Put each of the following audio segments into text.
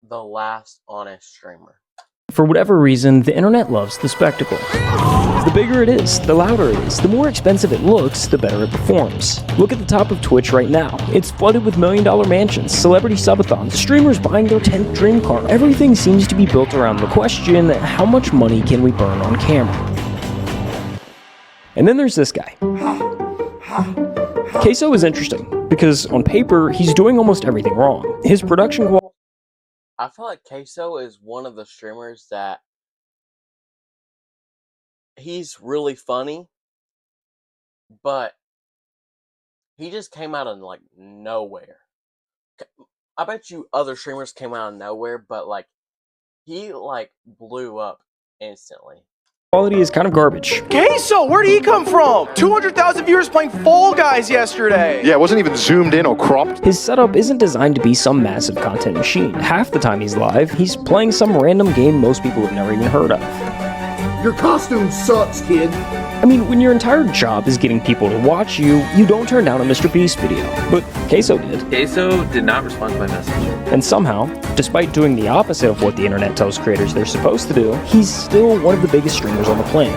the last honest streamer. For whatever reason, the internet loves the spectacle. The bigger it is, the louder it is, the more expensive it looks, the better it performs. Look at the top of Twitch right now. It's flooded with million-dollar mansions, celebrity subathons, streamers buying their 10th dream car. Everything seems to be built around the question, how much money can we burn on camera? And then there's this guy. Queso is interesting, because on paper, he's doing almost everything wrong. His production quality... I feel like Queso is one of the streamers that he's really funny, but he just came out of like nowhere. I bet you other streamers came out of nowhere, but like he like blew up instantly. Quality is kind of garbage. Queso, where did he come from? 200,000 viewers playing Fall Guys yesterday. Yeah, it wasn't even zoomed in or cropped. His setup isn't designed to be some massive content machine. Half the time he's live, he's playing some random game most people have never even heard of. Your costume sucks, kid. I mean, when your entire job is getting people to watch you, you don't turn down a Mr. Beast video. But Queso did. Queso did not respond to my message. And somehow, despite doing the opposite of what the internet tells creators they're supposed to do, he's still one of the biggest streamers on the planet.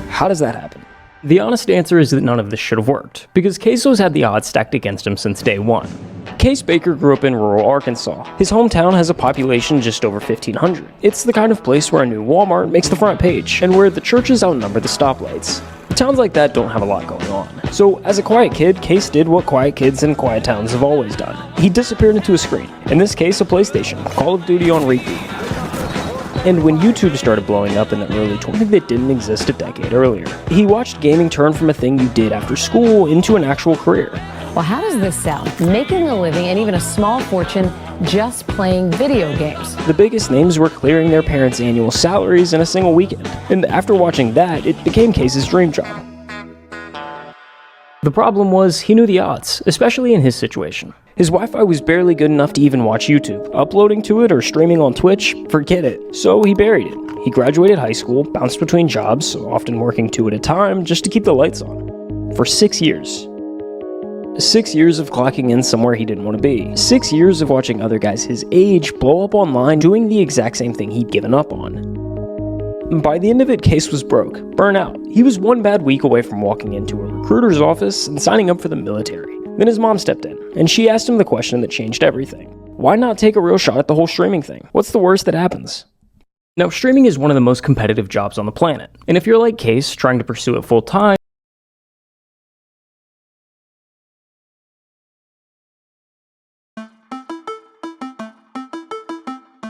How does that happen? The honest answer is that none of this should have worked, because Queso's had the odds stacked against him since day one. Case Baker grew up in rural Arkansas. His hometown has a population just over 1,500. It's the kind of place where a new Walmart makes the front page, and where the churches outnumber the stoplights. Towns like that don't have a lot going on. So, as a quiet kid, Case did what quiet kids in quiet towns have always done. He disappeared into a screen, in this case a PlayStation, Call of Duty on repeat. And when YouTube started blowing up in the early 20s, that didn't exist a decade earlier. He watched gaming turn from a thing you did after school into an actual career. Well, how does this sound? Making a living and even a small fortune just playing video games. The biggest names were clearing their parents' annual salaries in a single weekend. And after watching that, it became Case's dream job. The problem was, he knew the odds, especially in his situation. His Wi-Fi was barely good enough to even watch YouTube. Uploading to it or streaming on Twitch, forget it. So he buried it. He graduated high school, bounced between jobs, often working 2 at a time, just to keep the lights on. For 6 years. 6 years of clocking in somewhere he didn't want to be. 6 years of watching other guys his age blow up online doing the exact same thing he'd given up on. By the end of it, Case was broke, burnout. He was one bad week away from walking into a recruiter's office and signing up for the military. Then his mom stepped in, and she asked him the question that changed everything. Why not take a real shot at the whole streaming thing? What's the worst that happens? Now, streaming is one of the most competitive jobs on the planet, and if you're like Case, trying to pursue it full time,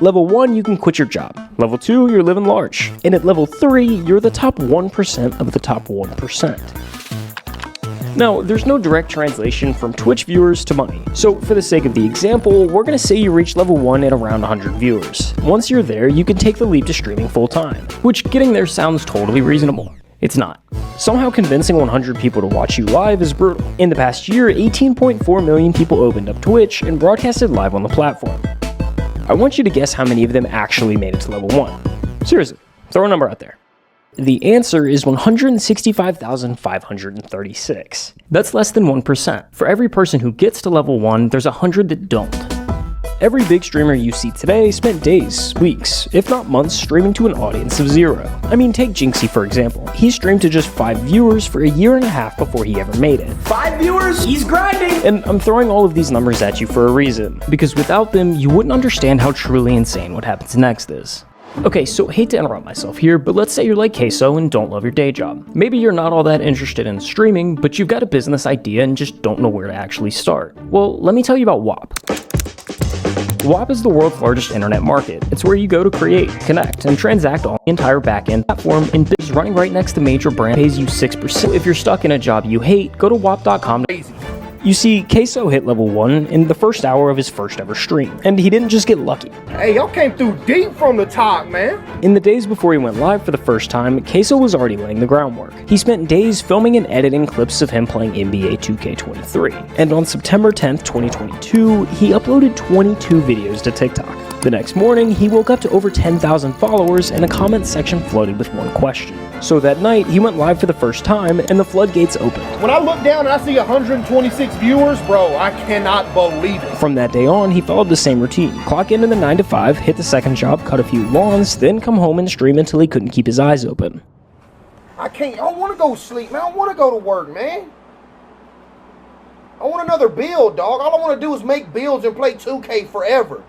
Level 1, you can quit your job. Level 2, you're living large. And at level 3, you're the top 1% of the top 1%. Now, there's no direct translation from Twitch viewers to money. So for the sake of the example, we're going to say you reach level 1 at around 100 viewers. Once you're there, you can take the leap to streaming full time, which getting there sounds totally reasonable. It's not. Somehow convincing 100 people to watch you live is brutal. In the past year, 18.4 million people opened up Twitch and broadcasted live on the platform. I want you to guess how many of them actually made it to level 1. Seriously, throw a number out there. The answer is 165,536. That's less than 1%. For every person who gets to level 1, there's 100 that don't. Every big streamer you see today spent days, weeks, if not months streaming to an audience of 0. I mean, take Jinxie for example. He streamed to just 5 viewers for a year and a half before he ever made it. 5 viewers? He's grinding! And I'm throwing all of these numbers at you for a reason, because without them, you wouldn't understand how truly insane what happens next is. Okay, so hate to interrupt myself here, but let's say you're like Queso and don't love your day job. Maybe you're not all that interested in streaming, but you've got a business idea and just don't know where to actually start. Well, let me tell you about WAP. WAP is the world's largest internet market. It's where you go to create, connect, and transact on the entire backend platform, and is running right next to major brand, pays you 6%. If you're stuck in a job you hate, go to WAP.com. You see, Queso hit level 1 in the first hour of his first ever stream, and he didn't just get lucky. Hey, y'all came through deep from the top, man. In the days before he went live for the first time, Queso was already laying the groundwork. He spent days filming and editing clips of him playing NBA 2K23, and on September 10th, 2022, he uploaded 22 videos to TikTok. The next morning, he woke up to over 10,000 followers and a comment section flooded with one question. So that night, he went live for the first time and the floodgates opened. When I look down and I see 126 viewers, bro, I cannot believe it. From that day on, he followed the same routine. Clock in the 9 to 5, hit the second job, cut a few lawns, then come home and stream until he couldn't keep his eyes open. I don't want to go sleep, man. I don't want to go to work, man. I want another build, dog. All I want to do is make builds and play 2K forever.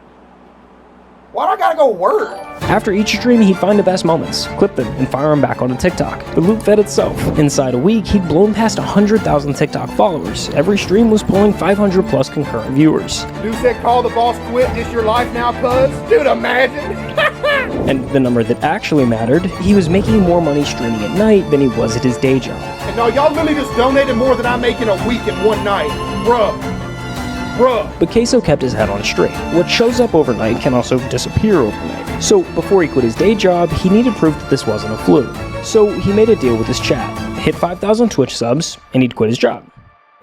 Why do I gotta go work? After each stream, he'd find the best moments, clip them, and fire them back onto TikTok. The loop fed itself. Inside a week, he'd blown past 100,000 TikTok followers. Every stream was pulling 500 plus concurrent viewers. Dude said, call the boss quit, this your life now, cuz? Dude, imagine. And the number that actually mattered, he was making more money streaming at night than he was at his day job. And no, y'all literally just donated more than I make in a week in one night. Bruh. But Queso kept his head on straight. What shows up overnight can also disappear overnight. So before he quit his day job, he needed proof that this wasn't a fluke. So he made a deal with his chat, hit 5,000 Twitch subs, and he'd quit his job.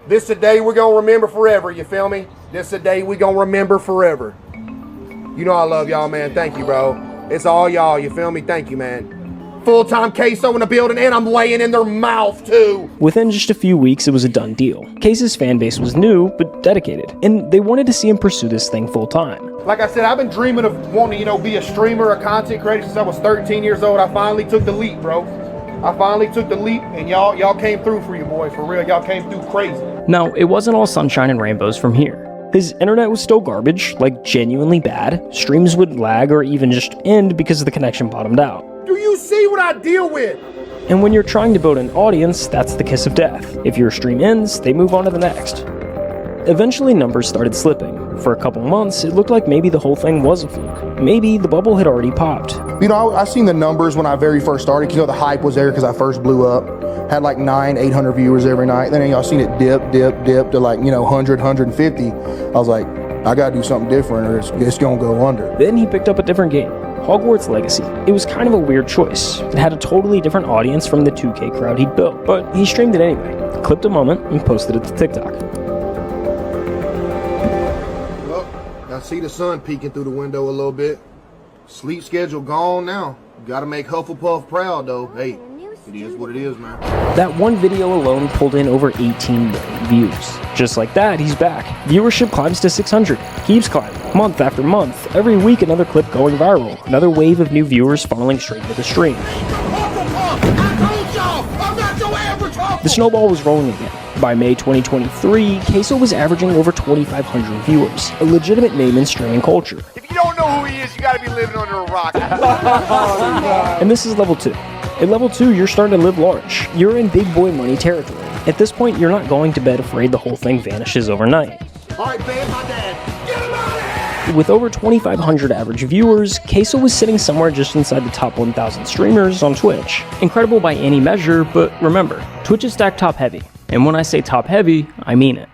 This a day we're gonna remember forever, you feel me? This a day we gonna remember forever. You know I love y'all, man. Thank you, bro. It's all y'all, you feel me? Thank you, man. Full-time Queso in the building, and I'm laying in their mouth, too. Within just a few weeks, it was a done deal. Queso's fan base was new, but dedicated, and they wanted to see him pursue this thing full-time. Like I said, I've been dreaming of wanting to, be a streamer, a content creator since I was 13 years old. I finally took the leap, bro. I finally took the leap, and y'all came through for you, boy. For real, y'all came through crazy. Now, it wasn't all sunshine and rainbows from here. His internet was still garbage, like genuinely bad. Streams would lag or even just end because the connection bottomed out. Do you see what I deal with? And when you're trying to build an audience, that's the kiss of death. If your stream ends, they move on to the next. Eventually, numbers started slipping. For a couple months, it looked like maybe the whole thing was a fluke. Maybe the bubble had already popped. You know, I seen the numbers when I very first started. You know, the hype was there because I first blew up. Had like 800 viewers every night. Then y'all seen it dip to like, 100, 150. I was like, I gotta do something different or it's gonna go under. Then he picked up a different game, Hogwarts Legacy. It was kind of a weird choice. It had a totally different audience from the 2K crowd he'd built, but he streamed it anyway, clipped a moment, and posted it to TikTok. Well, I see the sun peeking through the window a little bit. Sleep schedule gone now. Gotta make Hufflepuff proud though. Hey, it is what it is, man. That one video alone pulled in over 18 million views. Just like that, he's back. Viewership climbs to 600, keeps climbing, month after month. Every week, another clip going viral. Another wave of new viewers funneling straight to the stream. The snowball was rolling again. By May 2023, Queso was averaging over 2,500 viewers, a legitimate name in streaming culture. If you don't know who he is, you gotta be living under a rock. And this is level 2. At level 2, you're starting to live large. You're in big boy money territory. At this point, you're not going to bed afraid the whole thing vanishes overnight. All right, babe, my dad. Get him out of here! With over 2,500 average viewers, Queso was sitting somewhere just inside the top 1,000 streamers on Twitch. Incredible by any measure, but remember, Twitch is stacked top heavy. And when I say top heavy, I mean it.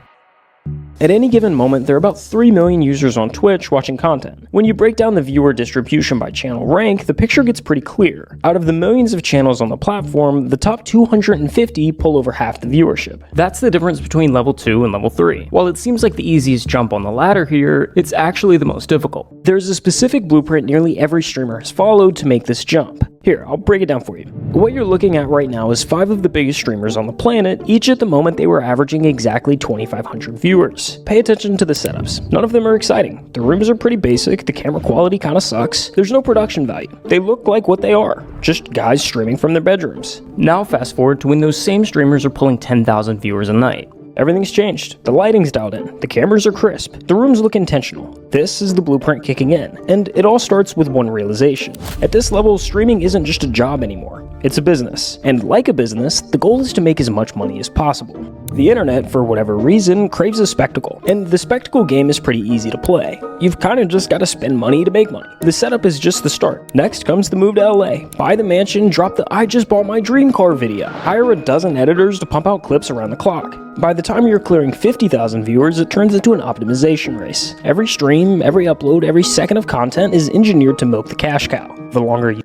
At any given moment, there are about 3 million users on Twitch watching content. When you break down the viewer distribution by channel rank, the picture gets pretty clear. Out of the millions of channels on the platform, the top 250 pull over half the viewership. That's the difference between level 2 and level 3. While it seems like the easiest jump on the ladder here, it's actually the most difficult. There's a specific blueprint nearly every streamer has followed to make this jump. Here, I'll break it down for you. What you're looking at right now is 5 of the biggest streamers on the planet. Each at the moment they were averaging exactly 2,500 viewers. Pay attention to the setups. None of them are exciting. The rooms are pretty basic, the camera quality kinda sucks, there's no production value. They look like what they are, just guys streaming from their bedrooms. Now fast forward to when those same streamers are pulling 10,000 viewers a night. Everything's changed. The lighting's dialed in. The cameras are crisp. The rooms look intentional. This is the blueprint kicking in. And it all starts with one realization. At this level, streaming isn't just a job anymore. It's a business. And like a business, the goal is to make as much money as possible. The internet, for whatever reason, craves a spectacle. And the spectacle game is pretty easy to play. You've kinda just gotta spend money to make money. The setup is just the start. Next comes the move to LA. Buy the mansion, drop the I just bought my dream car video. Hire a dozen editors to pump out clips around the clock. By the time you're clearing 50,000 viewers, it turns into an optimization race. Every stream, every upload, every second of content is engineered to milk the cash cow. The longer you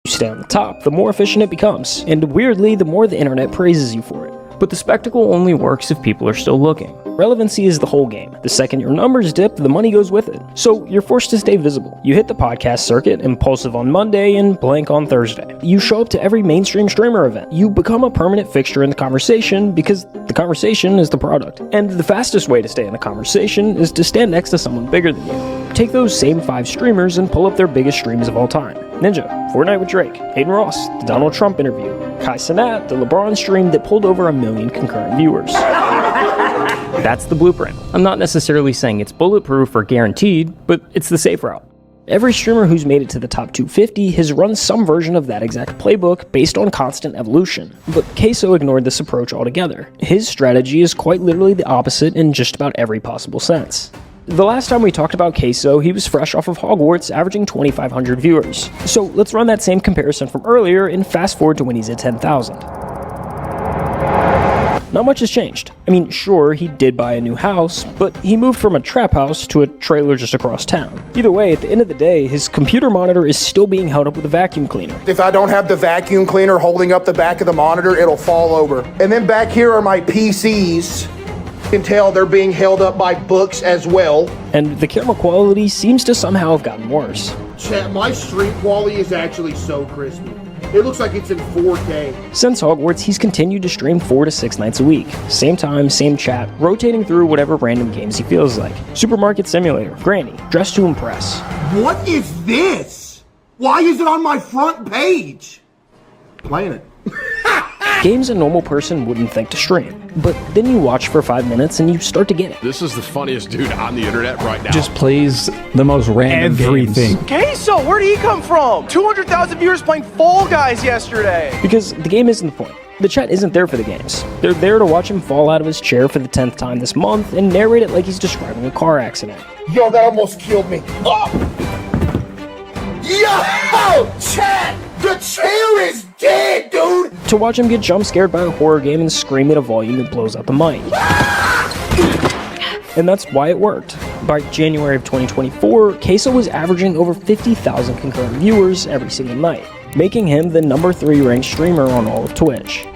stay on the top, the more efficient it becomes. And weirdly, the more the internet praises you for it. But the spectacle only works if people are still looking. Relevancy is the whole game. The second your numbers dip, the money goes with it. So you're forced to stay visible. You hit the podcast circuit, Impulsive on Monday and Blank on Thursday. You show up to every mainstream streamer event. You become a permanent fixture in the conversation because the conversation is the product. And the fastest way to stay in the conversation is to stand next to someone bigger than you. Take those same 5 streamers and pull up their biggest streams of all time. Ninja, Fortnite with Drake, Hayden Ross, the Donald Trump interview, Kai Cenat, the LeBron stream that pulled over 1 million concurrent viewers. That's the blueprint. I'm not necessarily saying it's bulletproof or guaranteed, but it's the safe route. Every streamer who's made it to the top 250 has run some version of that exact playbook based on constant evolution. But Queso ignored this approach altogether. His strategy is quite literally the opposite in just about every possible sense. The last time we talked about Queso, he was fresh off of Hogwarts, averaging 2,500 viewers. So let's run that same comparison from earlier and fast forward to when he's at 10,000. Not much has changed. I mean, sure, he did buy a new house, but he moved from a trap house to a trailer just across town. Either way, at the end of the day, his computer monitor is still being held up with a vacuum cleaner. If I don't have the vacuum cleaner holding up the back of the monitor, it'll fall over. And then back here are my PCs. You can tell they're being held up by books as well. And the camera quality seems to somehow have gotten worse. Chat, my stream quality is actually so crispy. It looks like it's in 4K. Since Hogwarts, he's continued to stream 4 to 6 nights a week. Same time, same chat, rotating through whatever random games he feels like. Supermarket Simulator, Granny, Dress to Impress. What is this? Why is it on my front page? Playing it. Games a normal person wouldn't think to stream. But then you watch for 5 minutes and you start to get it. This is the funniest dude on the internet right now. Just plays the most random everything. games. Queso, where did he come from? 200,000 viewers playing Fall Guys yesterday. Because the game isn't the point. The chat isn't there for the games. They're there to watch him fall out of his chair for the 10th time this month and narrate it like he's describing a car accident. Yo, that almost killed me. Oh! Yo! Chat! The chair is dead, dude! To watch him get jump scared by a horror game and scream at a volume that blows out the mic. And that's why it worked. By January of 2024, Queso was averaging over 50,000 concurrent viewers every single night, making him the number 3 ranked streamer on all of Twitch.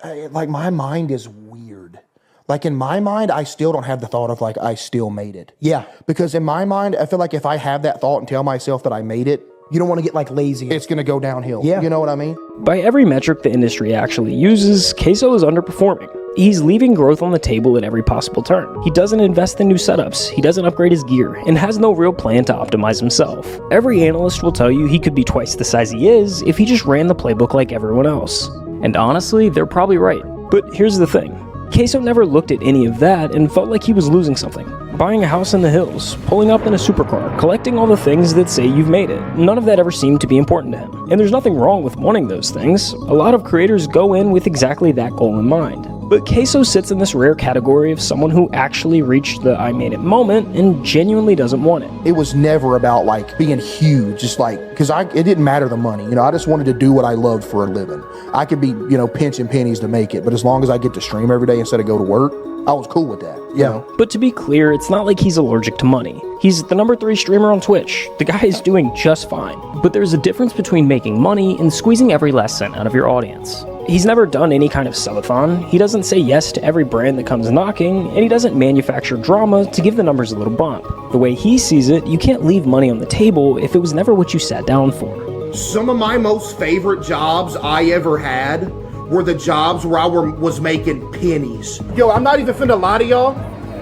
Like, my mind is weird. Like, in my mind, I still don't have the thought of, like, I still made it. Yeah. Because in my mind, I feel like if I have that thought and tell myself that I made it, you don't want to get, like, lazy. It's going to go downhill. Yeah. You know what I mean? By every metric the industry actually uses, Queso is underperforming. He's leaving growth on the table at every possible turn. He doesn't invest in new setups, he doesn't upgrade his gear, and has no real plan to optimize himself. Every analyst will tell you he could be twice the size he is if he just ran the playbook like everyone else. And honestly, they're probably right. But here's the thing. Queso never looked at any of that and felt like he was losing something. Buying a house in the hills, pulling up in a supercar, collecting all the things that say you've made it. None of that ever seemed to be important to him. And there's nothing wrong with wanting those things. A lot of creators go in with exactly that goal in mind. But Queso sits in this rare category of someone who actually reached the I made it moment and genuinely doesn't want it. It was never about, like, being huge, just like, because it didn't matter the money. You know, I just wanted to do what I loved for a living. I could be, you know, pinching pennies to make it, but as long as I get to stream every day instead of go to work, I was cool with that. You know? But to be clear, it's not like he's allergic to money. He's the number 3 streamer on Twitch. The guy is doing just fine. But there's a difference between making money and squeezing every last cent out of your audience. He's never done any kind of subathon, he doesn't say yes to every brand that comes knocking, and he doesn't manufacture drama to give the numbers a little bump. The way he sees it, you can't leave money on the table if it was never what you sat down for. Some of my most favorite jobs I ever had were the jobs where I was making pennies. Yo, I'm not even finna lie to y'all.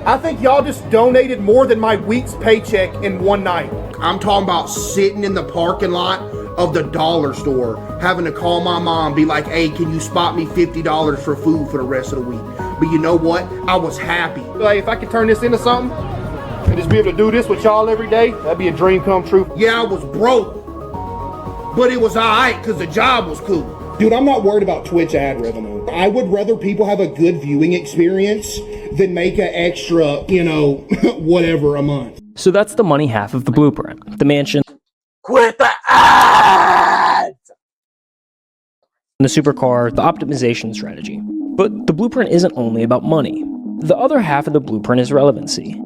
I think y'all just donated more than my week's paycheck in one night. I'm talking about sitting in the parking lot of the dollar store, having to call my mom, be like, hey, can you spot me $50 for food for the rest of the week? But you know what? I was happy. Like, if I could turn this into something and just be able to do this with y'all every day, that'd be a dream come true. Yeah, I was broke, but it was all right because the job was cool. Dude, I'm not worried about Twitch ad revenue. I would rather people have a good viewing experience than make an extra, you know, whatever a month. So that's the money half of the blueprint. The mansion, Quit the ads! the supercar, the optimization strategy. But the blueprint isn't only about money. The other half of the blueprint is relevancy.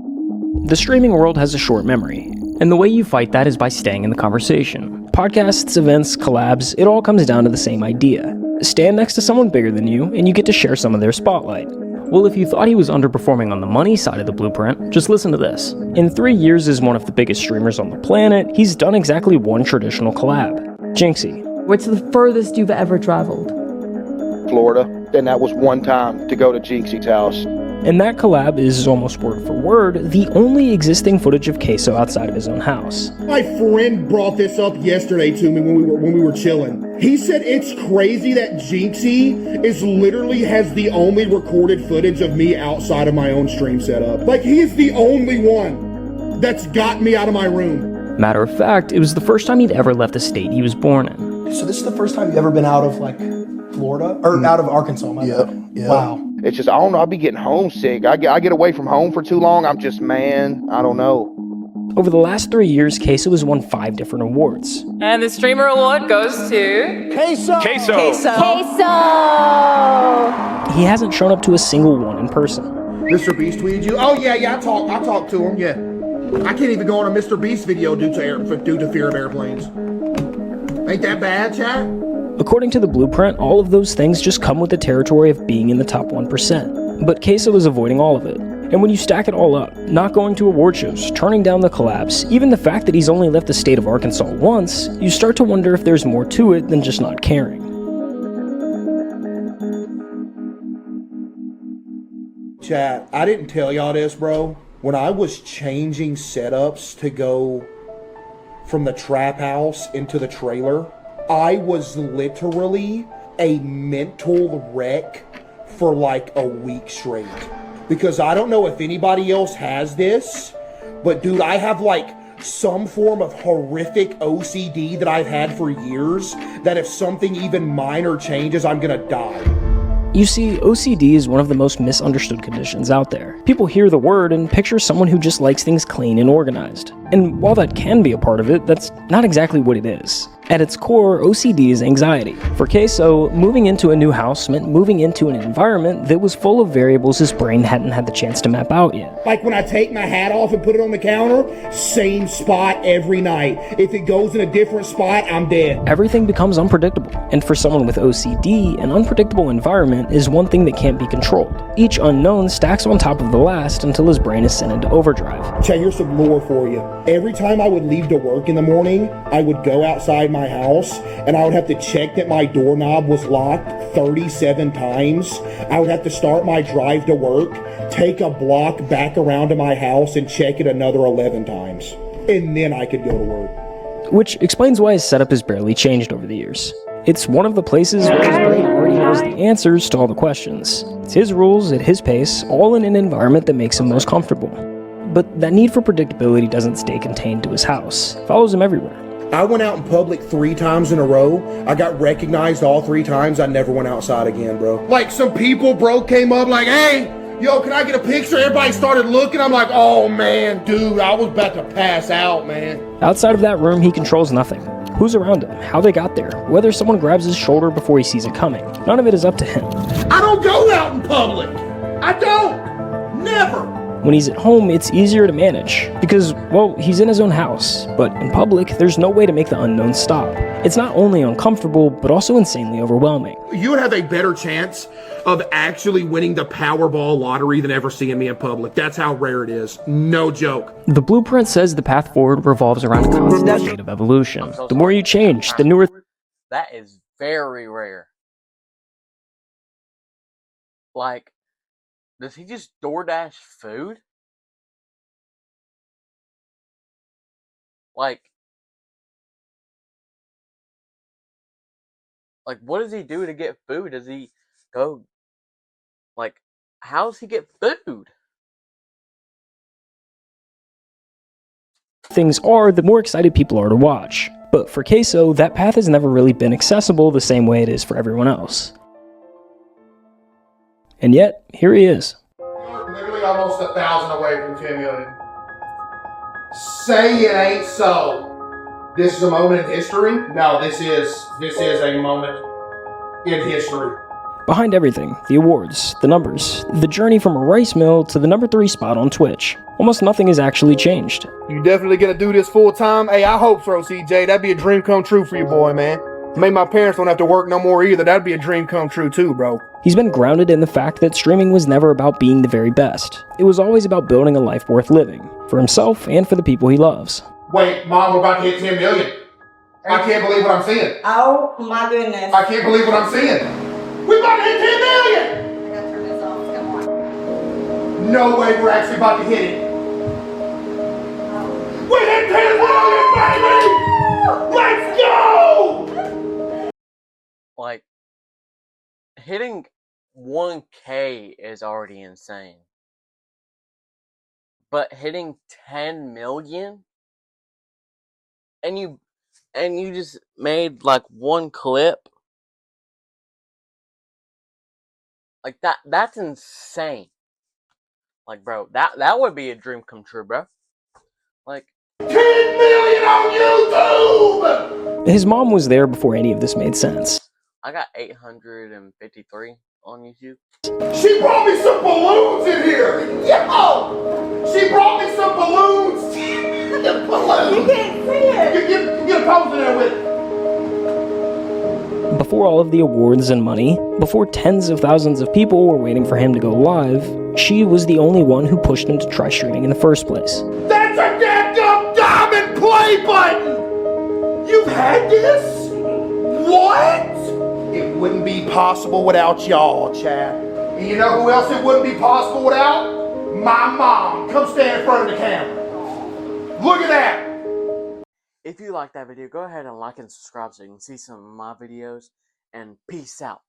The streaming world has a short memory, and the way you fight that is by staying in the conversation. Podcasts, events, collabs, it all comes down to the same idea. Stand next to someone bigger than you, and you get to share some of their spotlight. Well, if you thought he was underperforming on the money side of the blueprint, just listen to this. In 3 years as one of the biggest streamers on the planet, he's done exactly one traditional collab. Jinxie. What's the furthest you've ever traveled? Florida, and that was one time to go to Jinxie's house. And that collab is almost word for word the only existing footage of Queso outside of his own house. My friend brought this up yesterday to me when we were chilling. He said it's crazy that Jinxie literally has the only recorded footage of me outside of my own stream setup. Like, he is the only one that's got me out of my room. Matter of fact, it was the first time he'd ever left the state he was born in. So this is the first time you've ever been out of, like, Florida? Or out of Arkansas, my bad. Yeah. Wow. It's just, I don't know, I be getting homesick. I get away from home for too long. I'm just, man, I don't know. Over the last 3 years, Queso has won 5 different awards. And the Streamer Award goes to... Queso! He hasn't shown up to a single one in person. Mr. Beast tweeted you? Oh, yeah, I talked to him, yeah. I can't even go on a Mr. Beast video due to fear of airplanes. Ain't that bad, chat? According to the blueprint, all of those things just come with the territory of being in the top 1%. But Queso is avoiding all of it. And when you stack it all up, not going to award shows, turning down the collabs, even the fact that he's only left the state of Arkansas once, you start to wonder if there's more to it than just not caring. Chat, I didn't tell y'all this, bro. When I was changing setups to go from the trap house into the trailer, I was literally a mental wreck for like a week straight. Because I don't know if anybody else has this, but dude, I have like some form of horrific OCD that I've had for years, that if something even minor changes, I'm gonna die. You see, OCD is one of the most misunderstood conditions out there. People hear the word and picture someone who just likes things clean and organized. And while that can be a part of it, that's not exactly what it is. At its core, OCD is anxiety. For Queso, moving into a new house meant moving into an environment that was full of variables his brain hadn't had the chance to map out yet. Like when I take my hat off and put it on the counter, same spot every night. If it goes in a different spot, I'm dead. Everything becomes unpredictable, and for someone with OCD, an unpredictable environment is one thing that can't be controlled. Each unknown stacks on top of the last until his brain is sent into overdrive. Chat, here's some lore for you. Every time I would leave to work in the morning, I would go outside my house and I would have to check that my doorknob was locked 37 times. I would have to start my drive to work, take a block back around to my house and check it another 11 times. And then I could go to work. Which explains why his setup has barely changed over the years. It's one of the places where his brain already knows the answers to all the questions. It's his rules, at his pace, all in an environment that makes him most comfortable. But that need for predictability doesn't stay contained to his house. It follows him everywhere. I went out in public 3 times in a row. I got recognized all 3 times. I never went outside again, bro. Like, some people, bro, came up like, hey, yo, can I get a picture? Everybody started looking. I'm like, oh, man, dude, I was about to pass out, man. Outside of that room, he controls nothing. Who's around him, how they got there, whether someone grabs his shoulder before he sees it coming. None of it is up to him. I don't go out in public. I don't. Never. When he's at home, it's easier to manage, because, well, he's in his own house, but in public, there's no way to make the unknown stop. It's not only uncomfortable, but also insanely overwhelming. You would have a better chance of actually winning the Powerball lottery than ever seeing me in public. That's how rare it is. No joke. The blueprint says the path forward revolves around a constant state of evolution. The more you change, the newer... That is very rare. Like, does he just DoorDash food? Like, what does he do to get food? Does he go, like, how does he get food? Things are, the more excited people are to watch. But for Queso, that path has never really been accessible the same way it is for everyone else. And yet, here he is. Literally almost 1,000 away from 10 million. Say it ain't so. This is a moment in history? No, this is a moment in history. Behind everything, the awards, the numbers, the journey from a rice mill to the #3 spot on Twitch, almost nothing has actually changed. You definitely gonna do this full time? Hey, I hope so, CJ. That'd be a dream come true for you, boy, man. Maybe my parents don't have to work no more either. That'd be a dream come true too, bro. He's been grounded in the fact that streaming was never about being the very best. It was always about building a life worth living, for himself and for the people he loves. Wait, Mom, we're about to hit 10 million. I can't believe what I'm seeing. Oh my goodness. I can't believe what I'm seeing. We're about to hit 10 million! I gotta turn this off. Come on. No way we're actually about to hit it. We hit 10 million, baby! Let's go! Like, hitting 1K is already insane. But hitting 10 million? And you just made like one clip? Like that's insane. Like, bro, that would be a dream come true, bro. Like 10 million on YouTube! His mom was there before any of this made sense. I got 853 on YouTube. She brought me some balloons in here! Yo! She brought me some balloons! Balloons! You can't see it! Get a pose in there with it! Before all of the awards and money, before tens of thousands of people were waiting for him to go live, she was the only one who pushed him to try streaming in the first place. That's a damn diamond play button! You've had this? What? It wouldn't be possible without y'all, Chad. And you know who else it wouldn't be possible without? My mom. Come stand in front of the camera. Look at that! If you like that video, go ahead and like and subscribe so you can see some of my videos. And peace out.